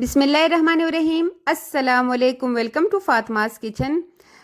बिस्मिल्लाहिर्रहमानिर्रहीम। अस्सलामुअलैकुम। Welcome to Fatima's kitchen.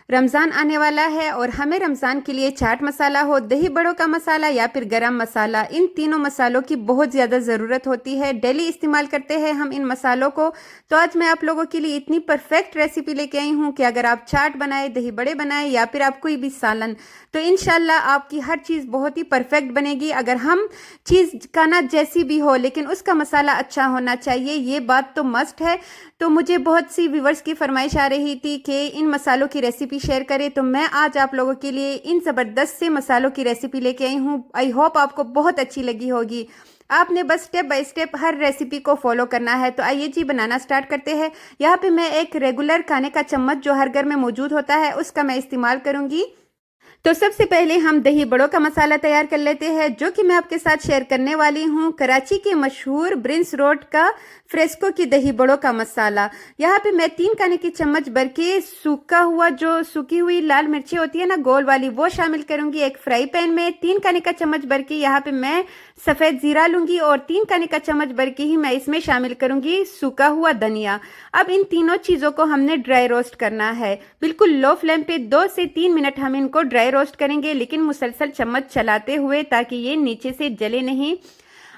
Ramzan आने वाला है और हमें रमज़ान के लिए चाट मसाला हो, दही बड़ों का मसाला या फिर गरम मसाला, इन तीनों मसालों की बहुत ज़्यादा ज़रूरत होती है। डेली इस्तेमाल करते हैं हम इन मसालों को। तो आज मैं आप लोगों के लिए इतनी परफेक्ट रेसिपी लेके आई हूँ कि अगर आप चाट बनाए, दही बड़े बनाए या फिर आप कोई भी सालन, तो इंशाल्लाह आपकी हर चीज़ बहुत ही परफेक्ट बनेगी। अगर हम चीज़ का ना जैसी भी हो लेकिन उसका मसाला अच्छा होना चाहिए, ये बात तो मस्ट है। तो मुझे बहुत सी व्यूवर्स की फरमाइश आ रही थी कि इन मसालों की रेसिपी शेयर करें, तो मैं आज आप लोगों के लिए इन ज़बरदस्त से मसालों की रेसिपी लेके आई हूँ। आई होप आपको बहुत अच्छी लगी होगी। आपने बस step by step her recipe को फॉलो करना है। तो आइए जी बनाना स्टार्ट करते हैं। यहाँ पे मैं एक रेगुलर खाने का चम्मच जो हर घर में मौजूद होता है उसका मैं इस्तेमाल करूंगी। तो सबसे पहले हम दही बड़ों का मसाला तैयार कर लेते हैं, जो कि मैं आपके साथ शेयर करने वाली हूँ कराची के मशहूर ब्रिंस रोड का फ्रेस्को की दही बड़ों का मसाला। यहाँ पे मैं 3 खाने की चम्मच भर के सूखा हुआ जो सूखी हुई लाल मिर्ची होती है ना गोल वाली, वो शामिल करूंगी। एक फ्राई पैन में 3 खाने का चम्मच भर के यहाँ पे मैं सफ़ेद जीरा लूंगी और 3 खाने का चम्मच भर के ही मैं इसमें शामिल करूंगी सूखा हुआ धनिया। अब इन तीनों चीज़ों को हमने ड्राई रोस्ट करना है। बिल्कुल लो फ्लेम पे 2 से 3 मिनट हम इनको ड्राई रोस्ट करेंगे, लेकिन मुसलसल चम्मच चलाते हुए, ताकि ये नीचे से जले नहीं।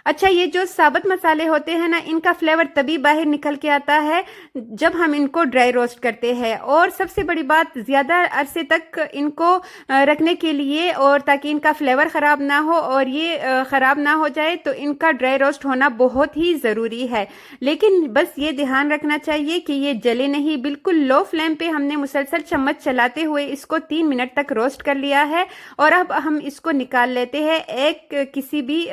अच्छा, ये जो साबुत मसाले होते हैं ना, इनका फ्लेवर तभी बाहर निकल के आता है जब हम इनको ड्राई रोस्ट करते हैं। और सबसे बड़ी बात, ज़्यादा अरसे तक इनको रखने के लिए, और ताकि इनका फ्लेवर ख़राब ना हो और ये ख़राब ना हो जाए, तो इनका ड्राई रोस्ट होना बहुत ही ज़रूरी है। लेकिन बस ये ध्यान रखना चाहिए कि ये जले नहीं। बिल्कुल लो फ्लेम पे हमने मुसलसल चम्मच चलाते हुए इसको 3 मिनट तक रोस्ट कर लिया है। और अब हम इसको निकाल लेते हैं एक किसी भी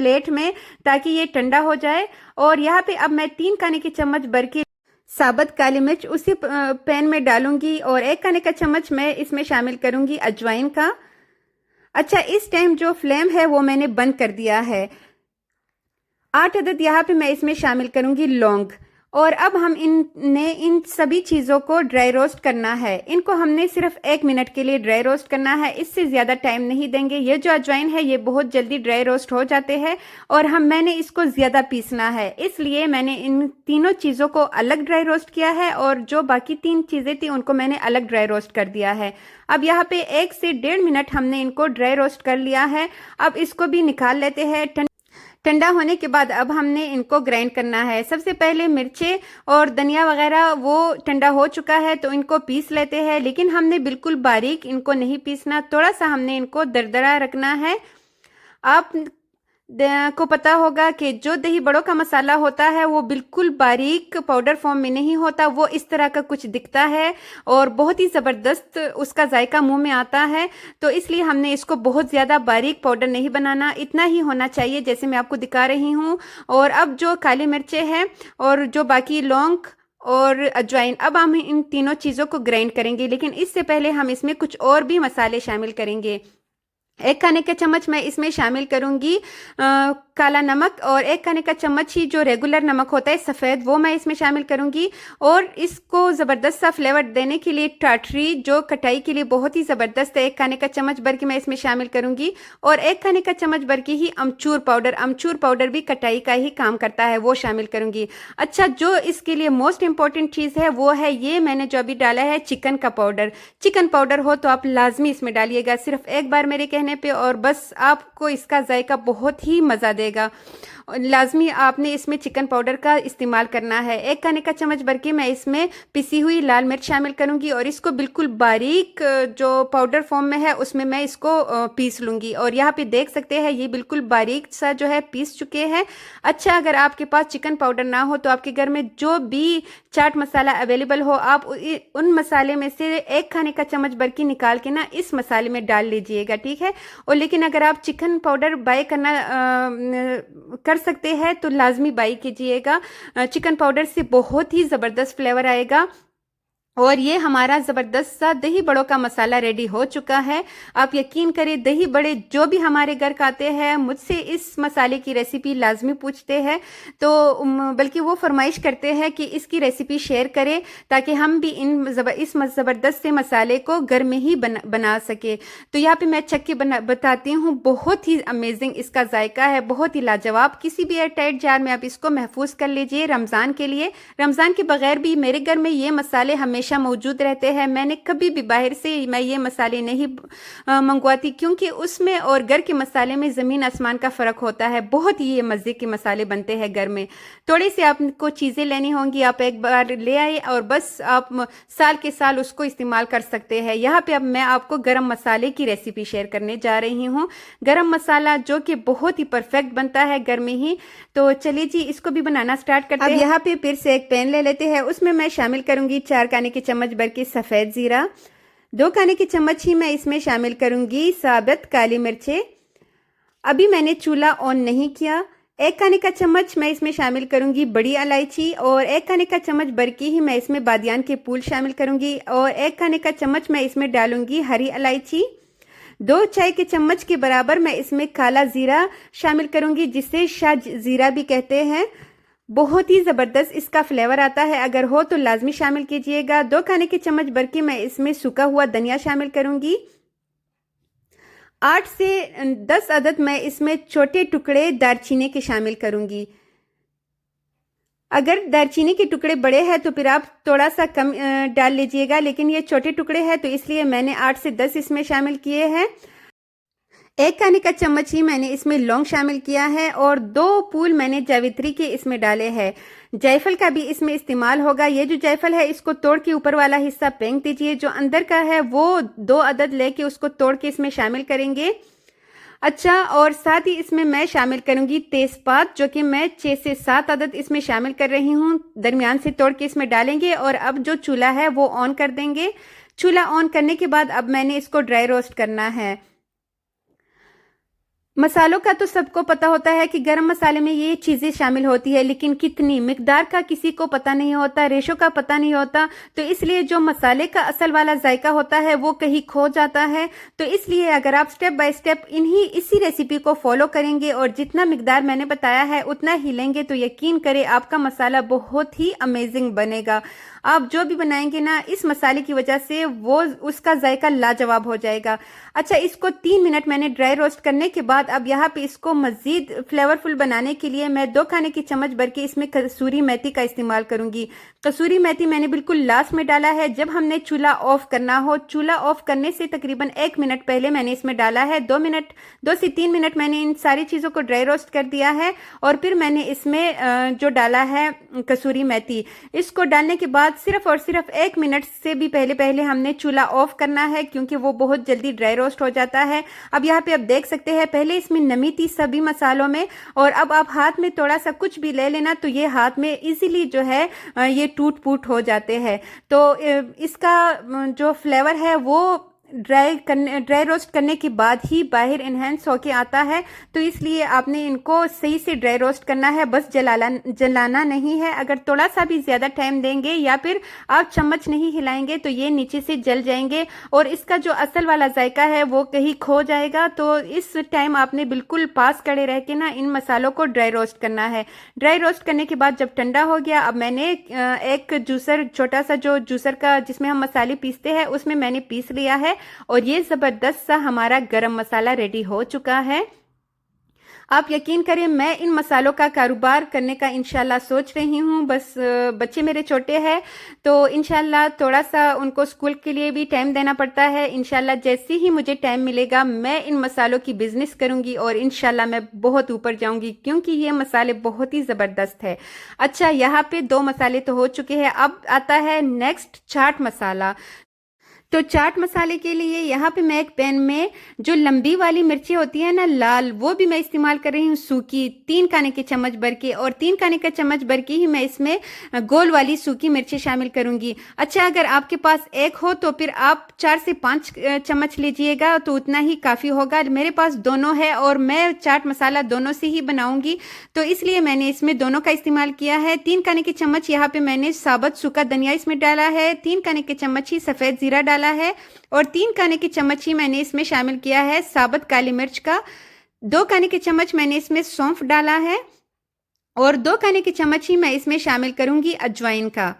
प्लेट में, ताकि ये ठंडा हो जाए। और यहाँ पे अब मैं 3 खाने की चम्मच भर के साबुत काली मिर्च उसी पैन में डालूंगी और 1 खाने का चम्मच मैं इसमें शामिल करूंगी अजवाइन का। अच्छा, इस टाइम जो फ्लेम है वो मैंने बंद कर दिया है। 8 अदद यहाँ पे मैं इसमें शामिल करूंगी लौंग। और अब हम इन सभी चीज़ों को ड्राई रोस्ट करना है। इनको हमने सिर्फ 1 मिनट के लिए ड्राई रोस्ट करना है, इससे ज़्यादा टाइम नहीं देंगे। ये जो अजवाइन है ये बहुत जल्दी ड्राई रोस्ट हो जाते हैं और मैंने इसको ज़्यादा पीसना है, इसलिए मैंने इन तीनों चीज़ों को अलग ड्राई रोस्ट किया है और जो बाकी 3 चीज़ें थी उनको मैंने अलग ड्राई रोस्ट कर दिया है। अब यहाँ पे 1 से 1.5 मिनट हमने इनको ड्राई रोस्ट कर लिया है। अब इसको भी निकाल लेते हैं। ठंडा होने के बाद अब हमने इनको ग्राइंड करना है। सबसे पहले मिर्चें और धनिया वगैरह वो ठंडा हो चुका है, तो इनको पीस लेते हैं। लेकिन हमने बिल्कुल बारीक इनको नहीं पीसना, थोड़ा सा हमने इनको दरदरा रखना है। आप को पता होगा कि जो दही बड़ों का मसाला होता है वो बिल्कुल बारीक पाउडर फॉर्म में नहीं होता, वो इस तरह का कुछ दिखता है और बहुत ही ज़बरदस्त उसका जायका मुंह में आता है। तो इसलिए हमने इसको बहुत ज़्यादा बारीक पाउडर नहीं बनाना, इतना ही होना चाहिए जैसे मैं आपको दिखा रही हूँ। और अब जो काली मिर्चें हैं और जो बाकी लौंग और अजवाइन, अब हम इन तीनों चीज़ों को ग्राइंड करेंगे। लेकिन इससे पहले हम इसमें कुछ और भी मसाले शामिल करेंगे। 1 खाने का चम्मच मैं इसमें शामिल करूंगी काला नमक, और 1 खाने का चम्मच ही जो रेगुलर नमक होता है सफ़ेद, वो मैं इसमें शामिल करूंगी। और इसको ज़बरदस्त सा फ्लेवर देने के लिए टाटरी जो कटाई के लिए बहुत ही ज़बरदस्त है, 1 खाने का चम्मच भर के मैं इसमें शामिल करूंगी। और 1 खाने का चम्मच भर के ही अमचूर पाउडर भी कटाई का ही काम करता है, वो शामिल करूंगी। अच्छा, जो इसके लिए मोस्ट इंपॉर्टेंट चीज़ है वो है ये मैंने जो अभी डाला है चिकन का पाउडर। चिकन पाउडर हो तो आप लाजमी इसमें डालिएगा, सिर्फ एक बार मेरे कहने पे, और बस आपको इसका जायका बहुत ही मज़ा देगा। लाजमी आपने इसमें चिकन पाउडर का इस्तेमाल करना है। 1 खाने का चम्मच भर के मैं इसमें पिसी हुई लाल मिर्च शामिल करूंगी और इसको बिल्कुल बारीक जो पाउडर फॉर्म में है उसमें मैं इसको पीस लूंगी। और यहाँ पे देख सकते हैं ये बिल्कुल बारीक सा जो है पीस चुके हैं। अच्छा, अगर आपके पास चिकन पाउडर ना हो तो आपके घर में जो भी चाट मसाला अवेलेबल हो, आप उन मसाले में से 1 खाने का चम्मच भर के निकाल के ना इस मसाले में डाल लीजिएगा, ठीक है। और लेकिन अगर आप चिकन पाउडर बाय कर सकते हैं तो लाजमी बाई कीजिएगा। चिकन पाउडर से बहुत ही ज़बरदस्त फ्लेवर आएगा। और ये हमारा ज़बरदस्त सा दही बड़ों का मसाला रेडी हो चुका है। आप यकीन करें, दही बड़े जो भी हमारे घर खाते हैं मुझसे इस मसाले की रेसिपी लाजमी पूछते हैं, तो बल्कि वो फरमाइश करते हैं कि इसकी रेसिपी शेयर करें ताकि हम भी इस ज़बरदस्त से मसाले को घर में ही बना सके। तो यहाँ पे मैं चख के बताती हूँ, बहुत ही अमेजिंग इसका जायका है, बहुत ही लाजवाब। किसी भी एयर टाइट जार में आप इसको महफूज कर लीजिए रमज़ान के लिए। रमज़ान के बगैर भी मेरे घर में ये मसाले हमेशा मौजूद रहते हैं। मैंने कभी भी बाहर से मैं ये मसाले नहीं मंगवाती, क्योंकि उसमें और घर के मसाले में ज़मीन आसमान का फ़र्क होता है। बहुत ही ये मज़े के मसाले बनते हैं घर में। थोड़ी सी आपको चीज़ें लेनी होंगी, आप एक बार ले आए और बस आप साल के साल उसको इस्तेमाल कर सकते हैं। यहाँ पे अब मैं आपको गरम मसाले की रेसिपी शेयर करने जा रही हूँ। गरम मसाला जो कि बहुत ही परफेक्ट बनता है घर में ही। तो चलिए जी, इसको भी बनाना स्टार्ट करते हैं। अब यहाँ पे फिर से एक पैन ले लेते हैं, उसमें मैं शामिल करूंगी 4 खाने के चम्मच भर के सफ़ेद ज़ीरा, 2 खाने के चम्मच ही मैं इसमें शामिल करूंगी साबित काली मिर्चें। अभी मैंने चूल्हा ऑन नहीं किया। 1 खाने का चम्मच मैं इसमें शामिल करूंगी बड़ी इलायची, और 1 खाने का चम्मच भर के ही मैं इसमें बादियान के फूल शामिल करूंगी, और 1 खाने का चम्मच मैं इसमें डालूंगी हरी इलायची। 2 चाय के चम्मच के बराबर मैं इसमें काला जीरा शामिल करूंगी, जिसे शाह जीरा भी कहते हैं। बहुत ही ज़बरदस्त इसका फ्लेवर आता है, अगर हो तो लाजमी शामिल कीजिएगा। 2 खाने के चम्मच भर के मैं इसमें सूखा हुआ धनिया शामिल करूंगी। 8 से 10 अदद मैं इसमें छोटे टुकड़े दालचीनी के शामिल करूंगी। अगर दालचीनी के टुकड़े बड़े हैं तो फिर आप थोड़ा सा कम डाल लीजिएगा, लेकिन ये छोटे टुकड़े हैं तो इसलिए मैंने 8 से 10 इसमें शामिल किए हैं। 1 खाने का चम्मच ही मैंने इसमें लौंग शामिल किया है, और 2 फूल मैंने जावित्री के इसमें डाले हैं। जायफल का भी इसमें इस्तेमाल होगा। ये जो जायफल है इसको तोड़ के ऊपर वाला हिस्सा फेंक दीजिए, जो अंदर का है वो 2 अदद लेके उसको तोड़ के इसमें शामिल करेंगे। अच्छा, और साथ ही इसमें मैं शामिल करूंगी तेजपात, जो कि मैं 6 से 7 अदद इसमें शामिल कर रही हूँ, दरमियान से तोड़ के इसमें डालेंगे। और अब जो चूल्हा है वो ऑन कर देंगे। चूल्हा ऑन करने के बाद अब मैंने इसको ड्राई रोस्ट करना है। मसालों का तो सबको पता होता है कि गरम मसाले में ये चीज़ें शामिल होती है, लेकिन कितनी मिकदार का किसी को पता नहीं होता, रेशो का पता नहीं होता। तो इसलिए जो मसाले का असल वाला जायका होता है वो कहीं खो जाता है। तो इसलिए अगर आप स्टेप बाय स्टेप इसी रेसिपी को फॉलो करेंगे और जितना मिकदार मैंने बताया है उतना ही लेंगे, तो यकीन करें आपका मसाला बहुत ही अमेजिंग बनेगा। आप जो भी बनाएंगे ना, इस मसाले की वजह से वो उसका जायका लाजवाब हो जाएगा। अच्छा, इसको 3 मिनट मैंने ड्राई रोस्ट करने के बाद अब यहाँ पे इसको मज़ीद फ्लेवरफुल बनाने के लिए मैं 2 खाने की चम्मच भर के इसमें कसूरी मेथी का इस्तेमाल करूंगी। कसूरी मेथी मैंने बिल्कुल लास्ट में डाला है, जब हमने चूल्हा ऑफ करना हो। चूल्हा ऑफ करने से तकरीबन 1 मिनट पहले मैंने इसमें डाला है। 2 से 3 मिनट मैंने इन सारी चीज़ों को ड्राई रोस्ट कर दिया है, और फिर मैंने इसमें जो डाला है कसूरी मेथी, इसको डालने के बाद सिर्फ और सिर्फ 1 मिनट से भी पहले हमने चूल्हा ऑफ करना है, क्योंकि वो बहुत जल्दी ड्राई रोस्ट हो जाता है। अब यहाँ पे आप देख सकते हैं, पहले इसमें नमी थी सभी मसालों में, और अब आप हाथ में थोड़ा सा कुछ भी ले लेना तो ये हाथ में इजीली जो है ये टूट फूट हो जाते हैं। तो इसका जो फ्लेवर है वो ड्राई रोस्ट करने के बाद ही बाहर इन्हेंस होके आता है। तो इसलिए आपने इनको सही से ड्राई रोस्ट करना है, बस जलाना नहीं है। अगर थोड़ा सा भी ज़्यादा टाइम देंगे या फिर आप चम्मच नहीं हिलाएंगे तो ये नीचे से जल जाएंगे, और इसका जो असल वाला जायका है वो कहीं खो जाएगा। तो इस टाइम आपने बिल्कुल पास खड़े रह के ना इन मसालों को ड्राई रोस्ट करना है। ड्राई रोस्ट करने के बाद जब ठंडा हो गया, अब मैंने एक जूसर, छोटा सा जो जूसर का जिसमें हम मसाले पीसते हैं, उसमें मैंने पीस लिया है, और ये ज़बरदस्त सा हमारा गरम मसाला रेडी हो चुका है। आप यकीन करें, मैं इन मसालों का कारोबार करने का इंशाल्लाह सोच रही हूँ। बस बच्चे मेरे छोटे हैं, तो इंशाल्लाह थोड़ा सा उनको स्कूल के लिए भी टाइम देना पड़ता है। इंशाल्लाह जैसे ही मुझे टाइम मिलेगा मैं इन मसालों की बिजनेस करूँगी, और इंशाल्लाह मैं बहुत ऊपर जाऊँगी, क्योंकि ये मसाले बहुत ही ज़बरदस्त है। अच्छा, यहाँ पे 2 मसाले तो हो चुके हैं, अब आता है नेक्स्ट चाट मसाला। तो चाट मसाले के लिए यहाँ पे मैं एक पैन में जो लंबी वाली मिर्ची होती है ना लाल, वो भी मैं इस्तेमाल कर रही हूँ सूखी, 3 खाने के चम्मच भर के, और 3 खाने का चम्मच भर के ही मैं इसमें गोल वाली सूखी मिर्ची शामिल करूंगी। अच्छा, अगर आपके पास एक हो तो फिर आप 4 से 5 चम्मच लीजिएगा, तो उतना ही काफ़ी होगा। मेरे पास दोनों है और मैं चाट मसाला दोनों से ही बनाऊंगी, तो इसलिए मैंने इसमें दोनों का इस्तेमाल किया है। 3 खाने के चम्मच यहाँ पे मैंने साबुत सूखा धनिया इसमें डाला है, 3 खाने के चम्मच ही सफ़ेद जीरा डाला है, और 3 खाने के चम्मच ही मैंने इसमें शामिल किया है साबुत काली मिर्च का। 2 खाने के चम्मच मैंने इसमें सौंफ डाला है, और 2 खाने के चम्मच ही मैं इसमें शामिल करूंगी अजवाइन का।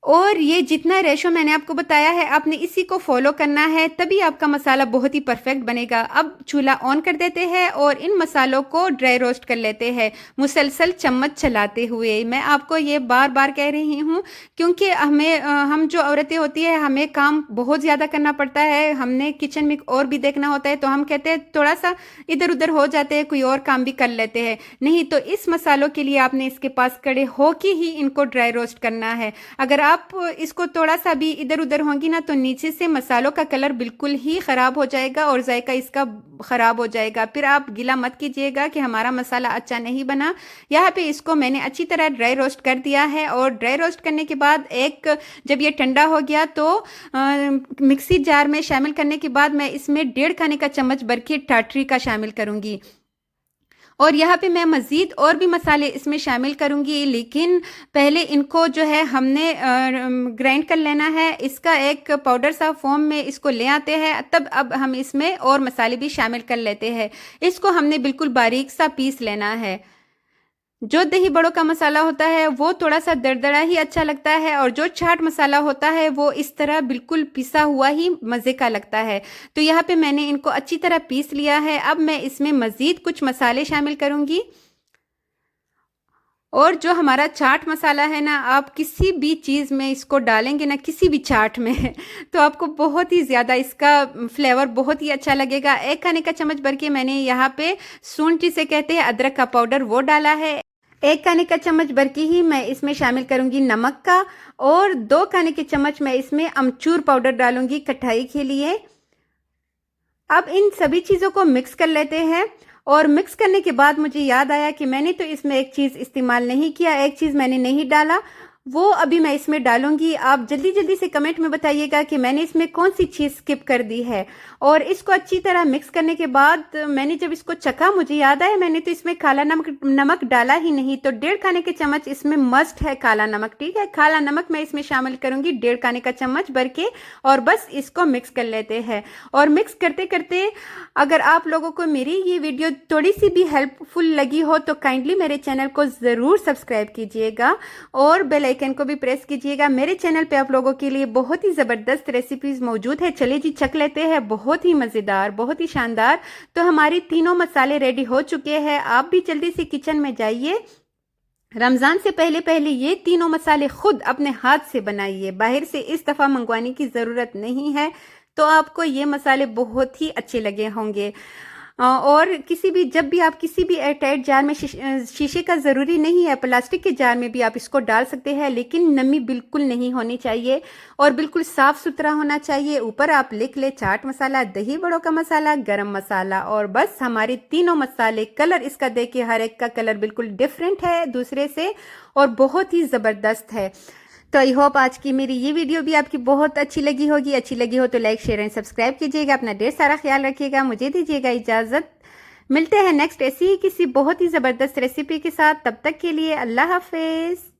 और ये जितना रेशो मैंने आपको बताया है, आपने इसी को फॉलो करना है, तभी आपका मसाला बहुत ही परफेक्ट बनेगा। अब चूल्हा ऑन कर देते हैं और इन मसालों को ड्राई रोस्ट कर लेते हैं, मुसलसल चम्मच चलाते हुए। मैं आपको ये बार बार कह रही हूँ, क्योंकि हम जो औरतें होती है, हमें काम बहुत ज़्यादा करना पड़ता है, हमने किचन में और भी देखना होता है, तो हम कहते हैं थोड़ा सा इधर उधर हो जाते हैं, कोई और काम भी कर लेते हैं। नहीं, तो इस मसालों के लिए आपने इसके पास खड़े होके ही इनको ड्राई रोस्ट करना है। अगर आप इसको थोड़ा सा भी इधर उधर होंगी ना, तो नीचे से मसालों का कलर बिल्कुल ही ख़राब हो जाएगा और जायका इसका ख़राब हो जाएगा। फिर आप गिला मत कीजिएगा कि हमारा मसाला अच्छा नहीं बना। यहाँ पे इसको मैंने अच्छी तरह ड्राई रोस्ट कर दिया है, और ड्राई रोस्ट करने के बाद जब ये ठंडा हो गया तो मिक्सी जार में शामिल करने के बाद मैं इसमें 1.5 खाने का चम्मच भर के टाटरी का शामिल करूँगी। और यहाँ पे मैं मज़ीद और भी मसाले इसमें शामिल करूँगी, लेकिन पहले इनको जो है हमने ग्राइंड कर लेना है। इसका एक पाउडर सा फॉर्म में इसको ले आते हैं, तब अब हम इसमें और मसाले भी शामिल कर लेते हैं। इसको हमने बिल्कुल बारीक सा पीस लेना है। जो दही बड़ों का मसाला होता है वो थोड़ा सा दरदरा ही अच्छा लगता है, और जो चाट मसाला होता है वो इस तरह बिल्कुल पिसा हुआ ही मज़े का लगता है। तो यहाँ पे मैंने इनको अच्छी तरह पीस लिया है। अब मैं इसमें मज़ीद कुछ मसाले शामिल करूँगी। और जो हमारा चाट मसाला है ना, आप किसी भी चीज़ में इसको डालेंगे ना, किसी भी चाट में तो आपको बहुत ही ज़्यादा इसका फ्लेवर बहुत ही अच्छा लगेगा। 1 खाने का चम्मच भर के मैंने यहाँ पे सूंठ जिसे कहते हैं अदरक का पाउडर वो डाला है। 1 खाने का चम्मच भर के ही मैं इसमें शामिल करूंगी नमक का, और 2 खाने के चम्मच मैं इसमें अमचूर पाउडर डालूंगी खटाई के लिए। अब इन सभी चीज़ों को मिक्स कर लेते हैं, और मिक्स करने के बाद मुझे याद आया कि मैंने तो इसमें एक चीज़ इस्तेमाल नहीं किया, एक चीज़ मैंने नहीं डाला, वो अभी मैं इसमें डालूंगी। आप जल्दी जल्दी से कमेंट में बताइएगा कि मैंने इसमें कौन सी चीज़ स्किप कर दी है। और इसको अच्छी तरह मिक्स करने के बाद मैंने जब इसको चखा, मुझे याद आया मैंने तो इसमें काला नमक डाला ही नहीं। तो 1.5 खाने के चम्मच इसमें मस्ट है काला नमक, ठीक है। काला नमक मैं इसमें शामिल करूंगी 1.5 खाने का चम्मच भर के, और बस इसको मिक्स कर लेते हैं। और मिक्स करते करते अगर आप लोगों को मेरी ये वीडियो थोड़ी सी भी हेल्पफुल लगी हो तो काइंडली मेरे चैनल को ज़रूर सब्सक्राइब कीजिएगा और बेल आइकन को भी प्रेस कीजिएगा। मेरे चैनल पे आप लोगों के लिए बहुत ही ज़बरदस्त रेसिपीज़ मौजूद है। चलिए जी चख लेते हैं, बहुत ही मज़ेदार, बहुत ही शानदार। तो हमारी तीनों मसाले रेडी हो चुके हैं। आप भी जल्दी से किचन में जाइए, रमज़ान से पहले पहले ये तीनों मसाले खुद अपने हाथ से बनाइए, बाहर से इस दफ़ा मंगवाने की ज़रूरत नहीं है। तो आपको ये मसाले बहुत ही अच्छे लगे होंगे। और जब भी आप किसी भी एयरटाइट जार में, शीशे का ज़रूरी नहीं है, प्लास्टिक के जार में भी आप इसको डाल सकते हैं, लेकिन नमी बिल्कुल नहीं होनी चाहिए और बिल्कुल साफ़ सुथरा होना चाहिए। ऊपर आप लिख ले चाट मसाला, दही बड़ों का मसाला, गरम मसाला, और बस हमारे तीनों मसाले। कलर इसका देखिए, हर एक का कलर बिल्कुल डिफरेंट है दूसरे से और बहुत ही ज़बरदस्त है। तो आई होप आज की मेरी ये वीडियो भी आपकी बहुत अच्छी लगी होगी। अच्छी लगी हो तो लाइक शेयर एंड सब्सक्राइब कीजिएगा। अपना ढेर सारा ख्याल रखिएगा। मुझे दीजिएगा इजाज़त। मिलते हैं नेक्स्ट ऐसी ही किसी बहुत ही ज़बरदस्त रेसिपी के साथ। तब तक के लिए अल्लाह हाफिज़।